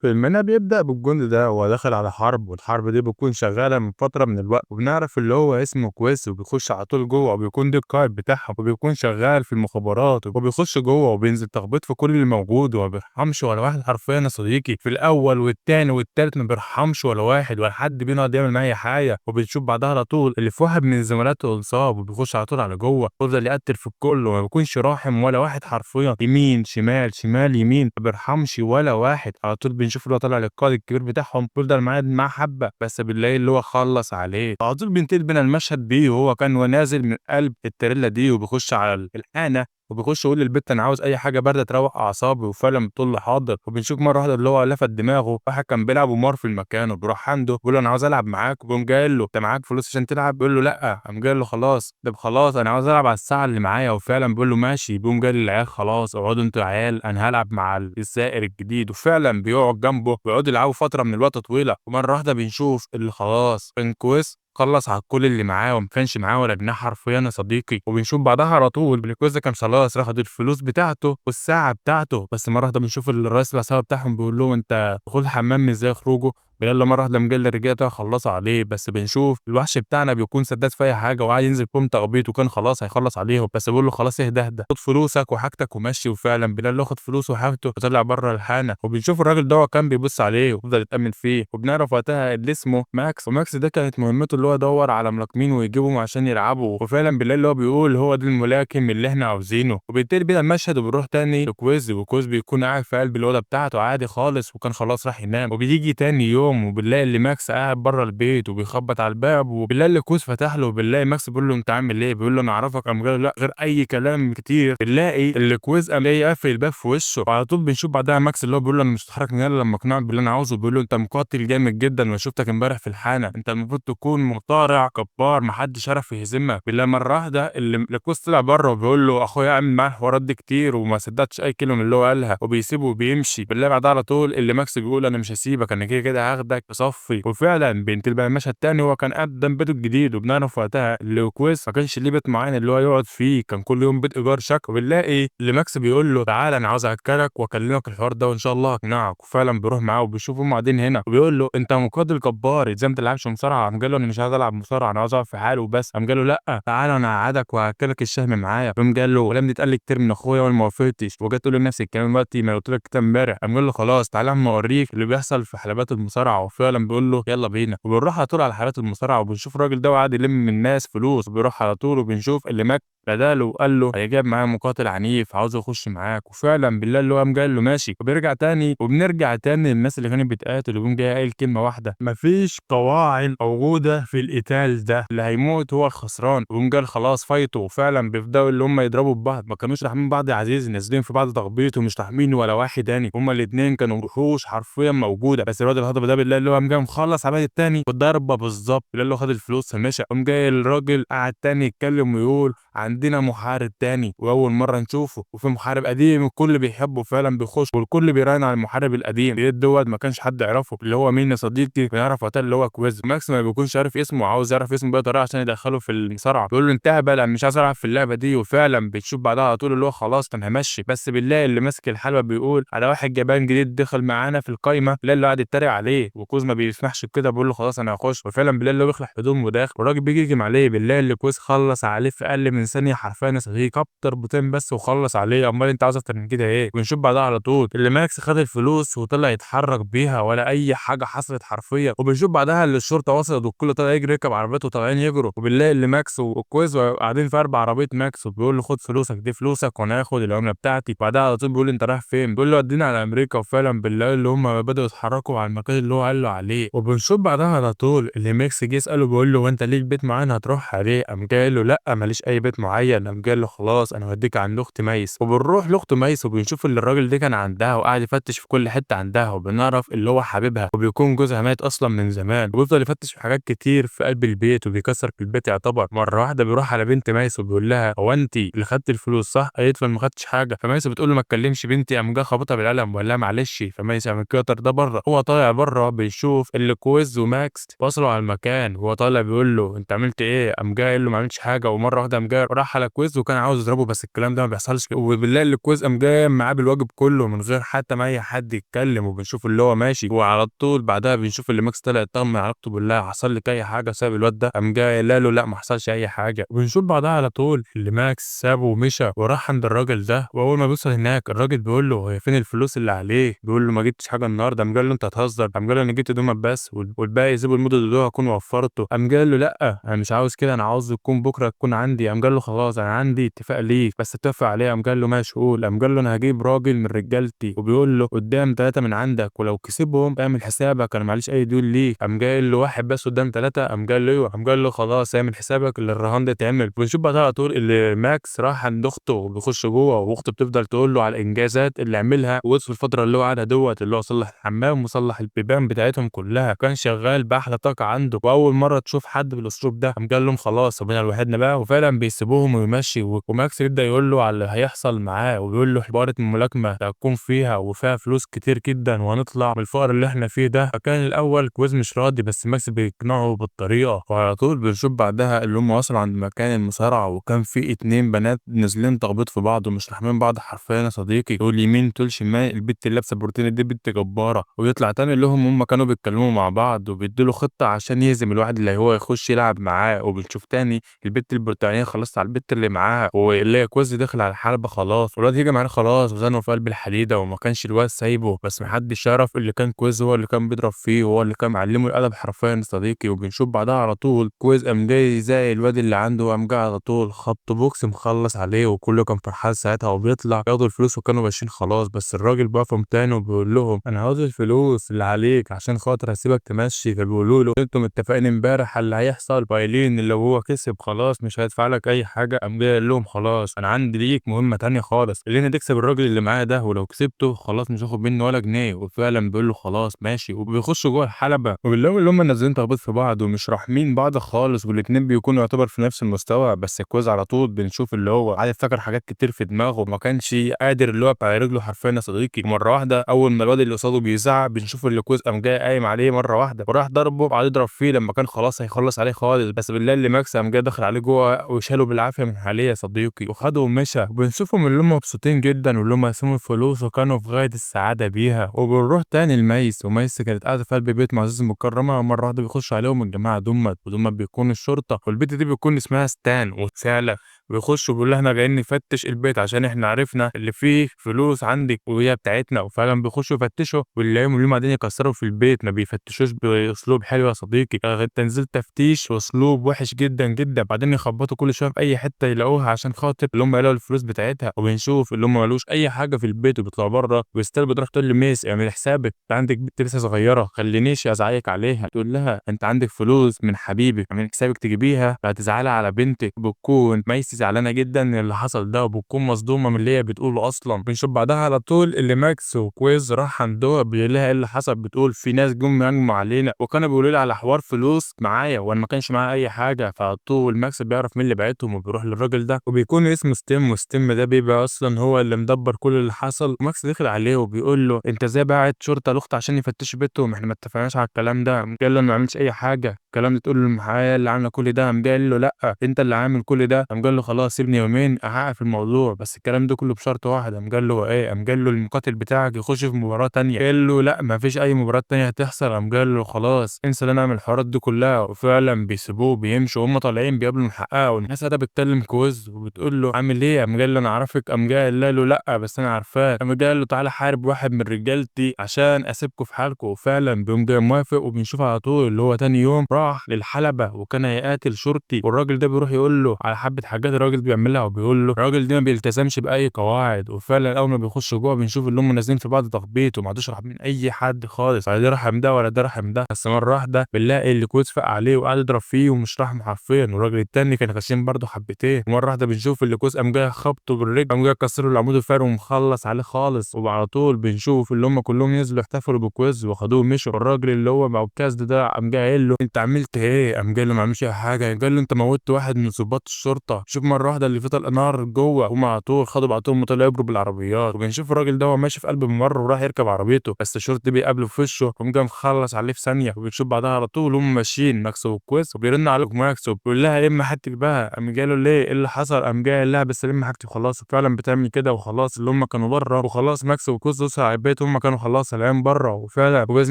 فيلمنا بيبدأ بالجندي ده وهو داخل على حرب، والحرب دي بتكون شغالة من فترة من الوقت، وبنعرف اللي هو اسمه كويس وبيخش على طول جوه، وبيكون ده القائد بتاعهم، وبيكون شغال في المخابرات، وبيخش جوه وبينزل تخبيط في كل اللي موجود، وما بيرحمش ولا واحد حرفيا يا صديقي. في الأول والتاني والتالت ما بيرحمش ولا واحد، ولا حد بيقعد يعمل معاه أي حاجة. وبنشوف بعدها على طول اللي في واحد من زملاته انصاب، وبيخش على طول على جوه، ويفضل يقتل في الكل، وما بيكونش راحم ولا واحد حرفيا. يمين شمال شمال يمين، ما بيرحمش ولا واحد. على طول بنشوف اللي هو طالع للقائد الكبير بتاعهم، بيفضل معاه حبه، بس بنلاقي اللي هو خلص عليه. على طول بينتهي بينا المشهد بيه وهو كان نازل من قلب التريلا دي، وبيخش على الحانه، وبيخش يقول للبت انا عاوز اي حاجه بارده تروق اعصابي، وفعلا بتقول له حاضر. وبنشوف مره واحده اللي هو لفت دماغه واحد كان بيلعب قمار في المكان، وبيروح عنده بيقول له انا عاوز العب معاك، وبيقوم جاي له انت معاك فلوس عشان تلعب؟ بيقول له لا. قام جاي له خلاص، طب خلاص انا عاوز العب على الساعه اللي معايا. وفعلا بيقول له ماشي. بيقوم جاي للعيال خلاص اقعدوا انتوا يا عيال انا هلعب مع السائر الجديد. وفعلا بيقعد جنبه ويقعدوا يلعبوا فتره من الوقت طويله. ومره واحده بنشوف اللي خلاص كان كويس خلص على كل اللي معاه، وما كانش معاه ولا جنيه حرفيا يا صديقي. وبنشوف بعدها على طول الكويس ده كان خلاص راخد الفلوس بتاعته والساعه بتاعته. بس مره واحده بنشوف الرئيس العصابه بتاعهم بيقول له انت دخول الحمام ازاي خروجه. بيلاقي مره واحده مجله الرجاله ده خلصوا عليه. بس بنشوف الوحش بتاعنا بيكون سداد في اي حاجه، وقاعد ينزل فيهم تخبيط، وكان خلاص هيخلص عليهم. بس بيقول له خلاص اهدى اهدى، خد فلوسك وحاجتك ومشي. وفعلا بيلاقي خد فلوسه وحاجته وطلع بره الحانه. وبنشوف الراجل ده كان بيبص عليه ويفضل يتامن فيه. وبنعرف وقتها اللي اسمه ماكس، وماكس ده كانت مهمته اللي هو يدور على ملاكمين ويجيبهم عشان يلعبوا. وفعلا بنلاقي اللي هو بيقول هو ده الملاكم اللي احنا عاوزينه. وبينتهي بينا المشهد وبنروح تاني لكويز، وكويز بيكون قاعد في قلب الاوضه بتاعته عادي خالص، وكان خلاص راح ينام. وبيجي تاني يوم وبنلاقي اللي ماكس قاعد بره البيت وبيخبط على الباب، وبنلاقي اللي كويز فتح له. وبنلاقي ماكس بيقول له انت عامل ايه؟ بيقول له انا اعرفك. قام قال له لا، غير اي كلام كتير. بنلاقي اللي كويز قام جاي قافل الباب في وشه. وعلى طول بنشوف بعدها ماكس اللي هو بيقول له انا مش هتحرك من هنا لما اقنعك باللي انا عاوزه. بيقول له انت مقاتل جامد جدا وانا شفتك امبارح في الحانه، انت المفروض تكون مصارع جبار محدش عرف يهزمك. بالله مره واحده اللي كويز طلع بره وبيقول له اخويا عامل معاه الحوارات دي كتير وما صدقتش اي كلمه من اللي هو قالها، وبيسيبه وبيمشي. بالله بعدها على طول اللي ماكس بيقول انا مش هسيبك، انا كده كده هاخدك تصفي. وفعلا بينتهي بقى المشهد تاني هو كان قدام بيته الجديد. وبنعرف وقتها اللي كويس ما كانش ليه بيت معين اللي هو يقعد فيه، كان كل يوم بيت ايجار شقه. وبنلاقي اللي ماكس بيقول له تعالى انا عاوز اكلك واكلمك الحوار ده وان شاء الله هقنعك. وفعلا بيروح معاه وبيشوفهم قاعدين هنا، وبيقول له انت مقاتل جبار ازاي ما تلعبش مصارعه؟ قام قال له انا مش عايز العب مصارعه، انا عاوز اقعد في حالي وبس. قام قال له لا تعالى انا هقعدك وهاكلك الشهم معايا. قام قال له ولم اتقال لي كتير من اخويا وانا ما وافقتش، وجيت تقول لي نفس الكلام دلوقتي ما قلت لك كده امبارح. قام قال له خلاص تعالى اما اوريك اللي بيحصل في حلبات المصارعه. وفعلا بيقول له يلا بينا. وبنروح على طول على حلبات المصارعه، وبنشوف الراجل ده وقاعد يلم من الناس فلوس. وبيروح على طول وبنشوف اللي ماك بداله وقال له هيجاب معاه مقاتل عنيف عاوز يخش معاك. وفعلا بالله اللي هو قام قال له ماشي. وبيرجع تاني وبنرجع تاني للناس اللي كانت بتقاتل، وبيقوم جاي قايل كلمه واحده مفيش قواعد موجوده في القتال ده، اللي هيموت هو الخسران. وبيقوم قال خلاص فايتوا. وفعلا بيبداوا اللي هم يضربوا ببعض، ما كانوش راحمين بعض يا عزيزي، نازلين في بعض تخبيط ومش راحمين ولا واحد تاني. هما الاثنين كانوا وحوش حرفيا موجوده. بس الواد الهضبه ده بالله اللي هو قام جاي مخلص على التاني بالضربه بالظبط. بالله اللي هو خد الفلوس فمشى. قام جاي الراجل قعد تاني يتكلم ويقول عندنا محارب تاني واول مره نشوفه، وفي محارب قديم الكل بيحبه فعلا بيخش، والكل بيراهن على المحارب القديم دوت ما كانش حد يعرفه اللي هو مين يا صديقي. بيعرف وقتها اللي هو كويز. ماكس ما بيكونش عارف اسمه وعاوز يعرف اسمه بأي طريقه عشان يدخله في المصارعه. بيقول له انتهى بقى مش عايز العب في اللعبه دي. وفعلا بتشوف بعدها على طول اللي هو خلاص كان همشي. بس بالله اللي ماسك الحلبه بيقول على واحد جبان جديد دخل معانا في القايمه. لا اللي قاعد يتريق عليه، وكوز ما بيسمحش بكده بيقول له خلاص انا هخش. وفعلا بالله اللي هو بيخلع هدومه وداخل، والراجل بيجي يهجم عليه. بالله اللي كويس خلص عليه في اقل من ثانيه حرفيا يا صديقي، كبتر بوتين بس وخلص عليه. امال انت عاوز اكتر من كده ايه؟ ونشوف بعدها على طول اللي ماكس خد الفلوس وطلع يتحرك بيها ولا اي حاجه حصلت حرفيا. وبنشوف بعدها اللي الشرطه وصلت والكل طلع يجري يركب عربيته وطالعين يجروا. وبنلاقي اللي ماكس وكويز قاعدين في اربع عربيه ماكس، وبيقول له خد فلوسك دي فلوسك وانا هاخد العمله بتاعتي. بعدها على طول بيقول له انت رايح فين؟ بيقول له ودينا على امريكا. وفعلا بالله اللي هم بداوا يتحركوا على المكان اللي هو قال له عليه. وبنشوف بعدها على طول اللي ماكس جه يساله بيقول له وانت ليك بيت معين هتروح عليه؟ قام جاي قال له لا ماليش اي بيت معين. قام جاي له خلاص انا هوديك عند اخت ميس. وبنروح لاخت ميس وبنشوف اللي الراجل ده كان عندها وقاعد يفتش في كل حته عندها، وبنعرف اللي هو حبيبها وبيكون جوزها مات اصلا من زمان. وبيفضل يفتش في حاجات كتير في قلب البيت وبيكسر في البيت يعتبر. مره واحده بيروح على بنت ميس وبيقول لها هو انت اللي خدت الفلوس صح؟ قالت له ما خدتش حاجه. فميس بتقول له ما تكلمش بنتي. قام جه خبطها بالقلم وقال لها معلش. فميس قام كده ده بره. هو طالع بره بيشوف اللي كويز وماكس وصلوا على المكان، وهو طالع بيقول له انت عملت ايه؟ قام جه قال له ما عملتش حاجه. ومره واحده قام جه راح على كويز وكان عاوز يضربه، بس الكلام ده ما بيحصلش، وبنلاقي اللي كويز قام جاي معاه بالواجب كله من غير حتى ما اي حد يتكلم، وبنشوف اللي هو ماشي، وعلى طول بعدها بنشوف اللي ماكس طلع يطمن على اخته بالله حصل لك اي حاجه بسبب الواد ده، قام جاي قال له لا ما حصلش اي حاجه. وبنشوف بعدها على طول اللي ماكس سابه ومشى وراح عند الراجل ده، واول ما بيوصل هناك الراجل بيقول له هي فين الفلوس اللي عليه، بيقول له ما جبتش حاجه النهارده، قام قال له انت هتهزر، قام قال له انا جبت هدومك بس والباقي سيبه لمده الاسبوع اكون وفرته، قام قال له لا انا مش عاوز كده، انا عاوز يكون بكره تكون عندي، قام قال له خلاص انا عندي اتفاق ليك بس اتفق عليه، قام قال له ماشي قول، قام قال له انا هجيب راجل من رجالتي وبيقول له قدام 3 من عندك ولو كسبهم اعمل حسابك انا معليش اي ديون ليك، قام قال له واحد بس قدام 3، قام قال له ايوه، قام قال له خلاص اعمل حسابك اللي الرهان ده اتعمل. بنشوف بعدها على طول اللي ماكس راح عند اخته وبيخش جوه، واخته بتفضل تقول له على الانجازات اللي عملها وفي الفتره اللي هو قعدها اللي هو صلح الحمام وصلح البيبان بتاعتهم كلها، كان شغال باحلى طاقه عنده، واول مره تشوف حد بالاسلوب ده، قام قال لهم خلاص ربنا لوحدنا بقى، وفعلا بيسيبوهم ويمشي، وماكس يبدا يقول له على اللي هيحصل معاه، وبيقول له حوارة الملاكمه هتكون فيها وفيها فلوس كتير جدا وهنطلع من الفقر اللي احنا فيه ده. فكان الاول كويز مش راضي بس ماكس بيقنعه بالطريقه، وعلى طول بنشوف بعدها اللي هم وصلوا عند مكان المصارعه، وكان في 2 بنات نازلين تخبيط في بعض ومش رحمين بعض حرفيا يا صديقي، تقول يمين تقول شمال، البت اللي لابسه بروتين دي بنت جباره، ويطلع تاني لهم هم كانوا بيتكلموا مع بعض وبيدوا له خطه عشان يهزم الواحد اللي هو يخش يلعب معاه، وبنشوف تاني البت البريطانيه خلصت على البت اللي معاها، واللي هي كويز داخل على الحلبه خلاص، والواد هيجي معاه خلاص وزنه في قلب الحديده، وما كانش الواد سايبه، بس محدش يعرف اللي كان كويز هو اللي كان بيضرب فيه وهو اللي كان معلمه الادب حرفيا يا صديقي. وبنشوف بعدها على طول كويز قام جاي زي الواد اللي عنده، قام جاي على طول خبط بوكس مخلص عليه، وكله كان فرحان ساعتها وبيطلع ياخدوا الفلوس وكانوا ماشيين خلاص، بس الراجل بقى فهم تاني وبيقول لهم انا عاوز الفلوس اللي عليك عشان خاطر هسيبك تمشي، فبيقولوا له انتوا متفقين امبارح اللي هيحصل، قايلين اللي هو كسب خلاص مش هيدفع لك اي حاجه، قام جاي قال لهم خلاص انا عندي ليك مهمه تانيه خالص، اللي انت تكسب الراجل اللي معايا ده ولو كسبته خلاص مش هاخد منه ولا جنيه، وفعلا بيقول له خلاص ماشي، وبيخشوا جوه الحلبه وبنلاقوا اللي هم نازلين تخبيط في بعض ومش راحمين بعض خالص، والاتنين بيكونوا يعتبر في نفس المستوى، بس كويس على طول بنشوف اللي هو قاعد يفتكر حاجات كتير في دماغه وما كانش قادر اللي هو على رجله حرفيا يا صديقي، ومره واحده اول ما الواد اللي قصاده بيزعق بنشوف اللي كويس قام جاي قايم عليه مره واحده وراح ضربه وقعد يضرب فيه لما كان خلاص هيخلص عليه خالص، بس بالله اللي ماكس قام جاي داخل عليه جوه وشاله بالعافيه من عليه يا صديقي وخده ومشى، وبنشوفهم اللي هم مبسوطين جدا واللي هم قسموا الفلوس وكانوا في غايه السعاده بيها. وبنروح تاني لميس، وميس كانت قاعده في قلب بيت معزز المكرمه، مره واحده بيخش عليهم الجماعه دمت، ودمت بيكون الشرطه، والبيت دي بيكون اسمها ستان وسالة، بيخشوا بيقولوا احنا جايين نفتش البيت عشان احنا عرفنا اللي فيه فلوس عندك وهي بتاعتنا، وفعلا بيخشوا يفتشوا ويلاقيهم اللي هم قاعدين يكسروا في البيت، ما بيفتشوش باسلوب حلو يا صديقي، تنزيل تفتيش واسلوب وحش جدا جدا، بعدين يخبطوا كل شويه في اي حته يلاقوها عشان خاطر اللي هم يلاقوا الفلوس بتاعتها، وبنشوف اللي هم مالوش اي حاجه في البيت وبيطلعوا بره، وستيل بتروح تقول لميس اعمل حسابك انت عندك بنت لسه صغيره خلينيش ازعيك عليها، تقول لها انت عندك فلوس من حبيبك اعمل حسابك تجيبيها فهتزعلي على بنتك، بتكون ميس زعلانه جدا من اللي حصل ده وبتكون مصدومه من اللي هي بتقوله اصلا. بنشوف بعدها على طول اللي ماكس وكويز راح عندها بيقول لها ايه اللي حصل، بتقول في ناس جم يهجموا علينا وكانوا بيقولوا لي على حوار فلوس معايا وانا ما كانش معايا اي حاجه، فعلى طول ماكس بيعرف مين اللي بعتهم وبيروح للراجل ده وبيكون اسمه ستيم، وستيم ده بيبقى اصلا هو اللي مدبر كل اللي حصل، وماكس دخل عليه وبيقول له انت ازاي باعت شرطه لاخت عشان يفتشوا بيتهم، احنا ما اتفقناش على الكلام ده، قال له انا ما عملتش اي حاجه، الكلام اللي تقول له المحاميه اللي عامله كل ده، قام قال له لا انت اللي عامل كل ده، قام قال له خلاص سيبني يومين احقق في الموضوع، بس الكلام ده كله بشرط واحد، قام قال له ايه، قام قال له المقاتل بتاعك يخش في مباراه تانيه، قال له لا ما فيش اي مباراه تانيه هتحصل، قام قال له خلاص انسى اللي انا اعمل الحوارات دي كلها، وفعلا بيسيبوه بيمشوا وهم طالعين بيقابلوا المحققه، والناس ده بتكلم كويز وبتقول له عامل ايه، قام قال له انا عارفك، قام قال له لا بس انا عارفاك، قام قال له تعالى حارب واحد من رجالتي عشان اسيبكم في حالكم، وفعلا بيقوم جاي موافق، وبنشوف على طول اللي هو تاني يوم راح للحلبه وكان هيقاتل شرطي، والراجل ده بيروح يقول له على حبه حاجات الراجل بيعملها، وبيقول له الراجل ده ما بيلتزمش باي قواعد، وفعلا اول ما بيخش جوه بنشوف اللي هم نازلين في بعض تخبيط وما عادوش راحمين اي حد خالص، ولا ده رحم ده ولا ده رحم ده، بس مره واحده بنلاقي اللي كويس فاق عليه وقعد يضرب فيه ومش رحمه حرفيا، والراجل التاني كان غشيم برده حبتين، ومره واحده بنشوف اللي كويس قام جاي خبطه بالرجل، قام جاي كسر له العمود الفقري ومخلص عليه خالص، وعلى طول بنشوف اللي هم كلهم نزلوا احتفلوا بكويز وخدوه ومشوا، الراجل اللي هو مع الكاس ده قام جاي قايل له انت عملت ايه، قام جاي له ما عملش اي حاجه، قال له انت موتت واحد من ضباط الشرطه، بنشوف مرة واحدة اللي في طلق نار جوّه، هُم على طول خدوا بعضهم وطلعوا يجروا بالعربيات، وبنشوف الراجل ده وهو ماشي في قلب الممر ورايح يركب عربيته، بس الشرطي بيقابله في وشه وقام جاي مخلّص عليه في ثانية، وبنشوف بعدها على طول وهُم ماشيين ماكس وكويس وبيرن على ماكس وبيقول لها لمّي حاجتِك بقى، قام جاي قايل له ليه إيه اللي حصل؟ قام جاي قايل لها بس لمّي حاجتي وخلاص، وفعلًا بتعمل كده وخلاص اللي هُم كانوا برّه وخلاص ماكس وكويس وصلوا على البيت وهُم كانوا خلاص قلقان برّه، وفعلًا كويس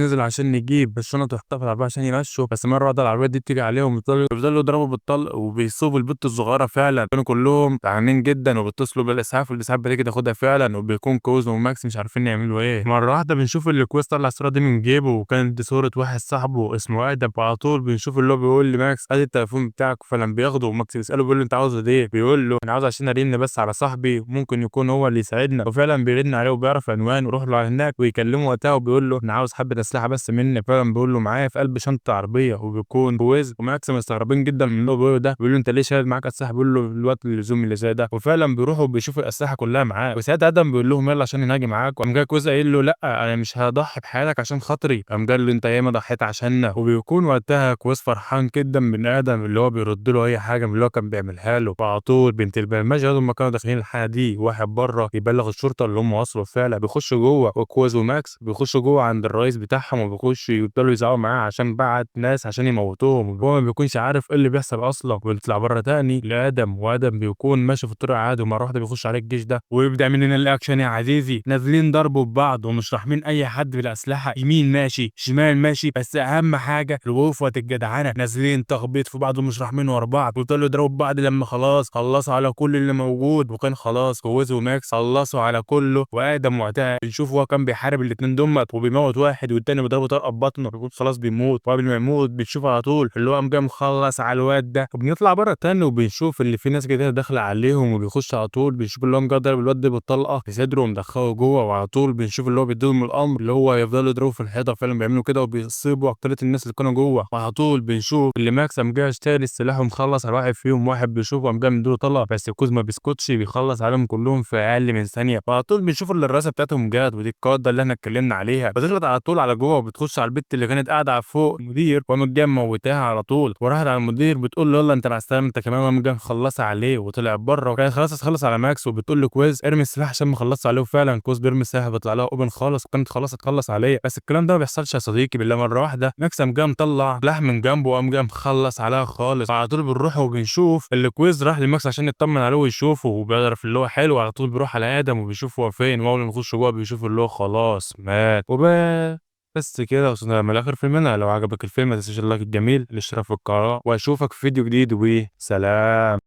نزل عشان يجيب الشنط ويحطها في العربية عشان يمشّوا، بس مرة واحدة العربيات دي بتيجي عليهم يفضلوا يضربوا بالطلق وبيصيبوا البت الصغيرة فعلًا، كانوا كلّهم زعلانين جدًا وبيتصلوا بالإسعاف والإسعاف بتيجي تاخدها فعلًا، وبيكون كوز وماكس مش عارفين يعملوا إيه، مرة واحدة بنشوف اللي كويس طلّع الصورة دي من جيبه وكانت دي صورة واحد صاحبه اسمه آدم، وعلى طول بنشوف اللي هو بيقول لماكس هات التليفون بتاعك، فعلًا بياخده وماكس بيسأله بيقول له أنت عاوزه ليه؟ بيقول له أنا عاوزه عشان أرن بس على صاحبي ممكن يكون هو اللي يساعدنا، وفعلًا بيرن عليه وبيعرف عنوانه ويروح له على هناك ويكلمه وقتها وبيقول له أنا عاوز حبة أسلحة بس منك، فعلًا بيقول له معايا في قلب شنطة العربية، وبيكون كويس وماكس مستغربين جدًا من اللي هو بيقوله ده، بيقول له أنت ليه شايل معاك أسلحة؟ بيقول له الوقت اللزوم اللي زي ده، وفعلًا بيروحوا بيشوفوا الأسلحة كلها معاه، وساعتها آدم بيقول لهم يالّا عشان نهاجم معاكم، قام جاي كويس قايل له لأ أنا مش هاضحي بحياتك عشان خاطري، قام جاي قال له أنت ياما ضحيت عشاننا، وبيكون وقتها كويس فرحان جدًا من آدم اللي هو بيرد له أي حاجة من اللي هو كان بيعملها له، وعلى طول بنت المشهد هُم كانوا داخلين الحانة دي واحد برّه يبلغ الشرطة اللي هُم وصلوا فعلًا، بيخشوا جوّه وكويس وماكس بيخشوا جوّه عند الرئيس بتاعهم وبيخشوا يفضلوا يزعقوا معاه عشان بعت ناس عشان يموتوهم، وهو ما بيكونش عارف إيه اللي بيحصل أصلًا، وبنطلع برّه تاني لآدم، وآدم بيكون ماشي في الطريق عادي ومرة واحدة بيخش عليه الجيش ده، ويبدأ من هنا الأكشن يا عزيزي، نازلين ضرب في بعض ومش راحمين أي حد بالأسلحة، يمين ماشي، شمال ماشي، بس أهم حاجة الوقوف الجدعنة، نازلين تخبيط في بعض ومش راحمين ورا بعض، ويفضلوا يضربوا في بعض لمّا خلاص خلصوا على كل اللي موجود، وكان خلاص كويس وماكس خلصوا على كله، وآدم وقتها بنشوف هو كان بيحارب الاتنين دُمّة وبيموت واحد والتاني بيضربه طلقة في بطنه، بيكون خلاص بيموت، وقبل ما يموت بنشوف على طول اللي هو قام جاي مخلص على الواد ده، وبنطلع برّه تاني وبنشوف اللي في ناس كتيرة داخلة عليهم وبيخش على طول بنشوف اللي هو قام جاي ضارب الواد ده بالطلقة في صدره ومدخّله جوّه، وعلى طول بنشوف اللي هو بيدّيهم الأمر اللي هو يفضلوا يضربوا في الحيطة، وفعلًا بيعملوا كده وبيصيبوا أكترية الناس اللي كانوا جوّه، وعلى طول بنشوف اللي ماكس قام جاي شاري السلاح ومخلص على واحد فيهم، واحد بيشوفه قام جاي مدّي له طلقة، بس كوز ما بيسكتش بيخلص عليهم كلّهم في أقل من ثانية، وعلى طول بنشوف اللي الرئاسة بتاعتهم جات ودي القادة اللي إحنا اتكلمنا عليها، بتغلط على طول على جوّه وبتخش على البت اللي كانت قاعدة على فوق المدير وقامت جاية مموتاها على طول، وراحت على المدير بتقول له يالّا أنت مع السلامة أنت كمان، وقامت جاية مخلصة عليه وطلعت برّه، وكانت خلاص هتخلص على ماكس وبتقول له كويس ارمي السلاح عشان ما خلصتش عليه، وفعلًا كويس بيرمي السلاح بيطلع لها open خالص وكانت خلاص هتخلص عليه، بس الكلام ده ما بيحصلش يا صديقي بالله، مرة واحدة ماكس قام جاي مطلّع سلاح من جنبه وقام جاي مخلص عليها خالص، وعلى طول بنروح وبنشوف اللي كويس راح لماكس عشان يطمن عليه ويشوفه وبيعرف اللي هو حلو، على طول بيروح على آدم وبيشوف هو فين، وأول ما يخش جوّه بيشوف اللي هو خلاص مات، بس كده وصلنا لآخر فيلمنا، لو عجبك الفيلم ما تنساش اللايك الجميل، الاشتراك في القناة، وأشوفك في فيديو جديد وسلام.